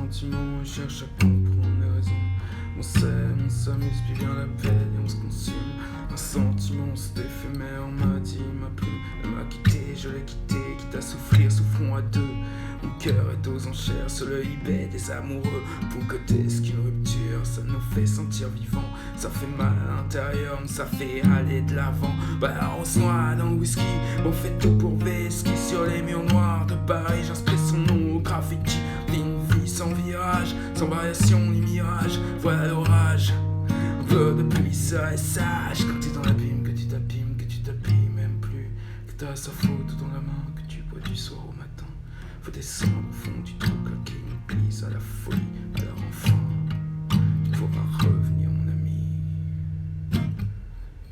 sentiments, on cherche à comprendre les raisons. On s'aime, on s'amuse, puis vient la peine et on se consume. Un sentiment, c'est éphémère, on m'a dit, ma plume, elle m'a quitté, je l'ai quitté, quitte à souffrir, souffrons à deux. Mon cœur est aux enchères sur le eBay des amoureux. Pour côté, ce qu'une rupture, ça nous fait sentir vivants. Ça fait mal à l'intérieur, mais ça fait aller de l'avant. Bah on se noie dans le whisky, on fait tout pour Vesky. Sur les murs noirs de Paris, j'inscris son nom au graffiti. Une vie sans virage, sans variation ni mirage. Voilà l'orage, un peu de pluie serait sage. Quand t'es dans l'abîme, que tu t'abîmes, que tu t'habilles même plus. Que t'as sa faute dans la main, que tu bois du soir au matin. Faut descendre au fond du trou, claquer une glisse à la folie. Alors enfin, tu pourras revenir mon ami.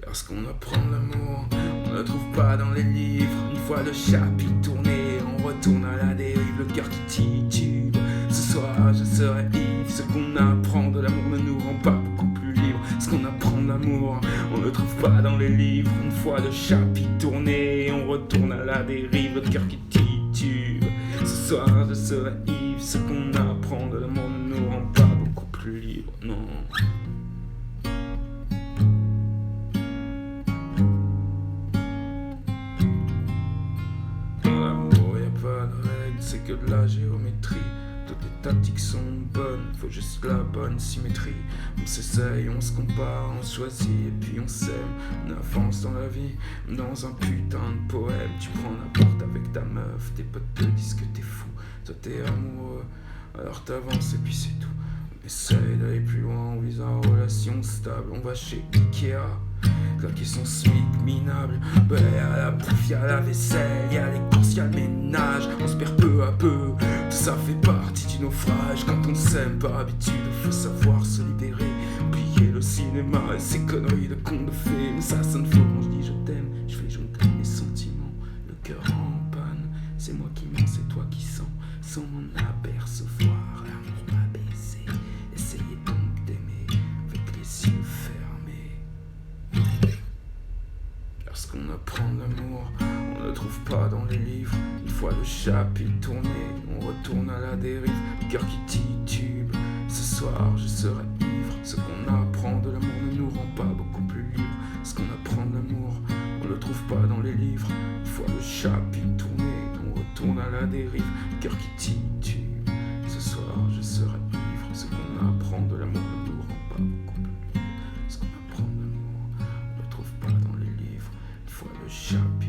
Lorsqu'on apprend l'amour, on ne le trouve pas dans les livres. Une fois le chapitre tourné, on retourne à la dérive, le cœur qui titube. Ce soir je serai ivre, ce qu'on apprend de l'amour ne nous rend pas beaucoup plus libres. Ce qu'on apprend de l'amour, on ne le trouve pas dans les livres. Une fois le chapitre tourné, on retourne à la dérive, le cœur qui titube. Ce soir je serai ivre, ce qu'on apprend de l'amour ne nous rend pas beaucoup plus libres, non. Dans l'amour y'a pas de règles, c'est que de la géométrie. Toutes les tactiques sont bonnes, faut juste la bonne symétrie. On s'essaye, on se compare, on choisit et puis on s'aime. On avance dans la vie, dans un putain de poème. Tu prends la porte avec ta meuf, tes potes te disent que t'es fou. Toi t'es amoureux, alors t'avances et puis c'est tout. On essaye d'aller plus loin, on vise une relation stable. On va chez Ikea, claquer son SMIC minable. Ben y'a la bouffe, y'a la vaisselle, y'a les courses, y'a le ménage. On se perd peu à peu, tout ça fait partie du naufrage. Quand on s'aime par habitude, faut savoir se libérer. Oublier le cinéma et ses conneries de contes de fées. Mais ça sonne faux quand je dis je t'aime, je fais jongler mes sentiments. Le cœur en panne, c'est moi qui mens, c'est toi qui sens. Sans m'en apercevoir, l'amour m'a baisé. Essayez donc d'aimer avec les yeux fermés. Lorsqu'on apprend l'amour, on ne le trouve pas dans les livres. Une fois le chapitre tourné, on retourne à la dérive, le cœur qui titube. Ce soir je serai ivre, ce qu'on apprend de l'amour ne nous rend pas beaucoup plus libres. Ce qu'on apprend de l'amour, on ne le trouve pas dans les livres. Une fois le chapitre tourné, on retourne à la dérive, le cœur qui titube. Ce soir je serai ivre, ce qu'on apprend de l'amour ne nous rend pas beaucoup plus libres. Ce qu'on apprend de l'amour, on ne le trouve pas dans les livres. Une fois le chapitre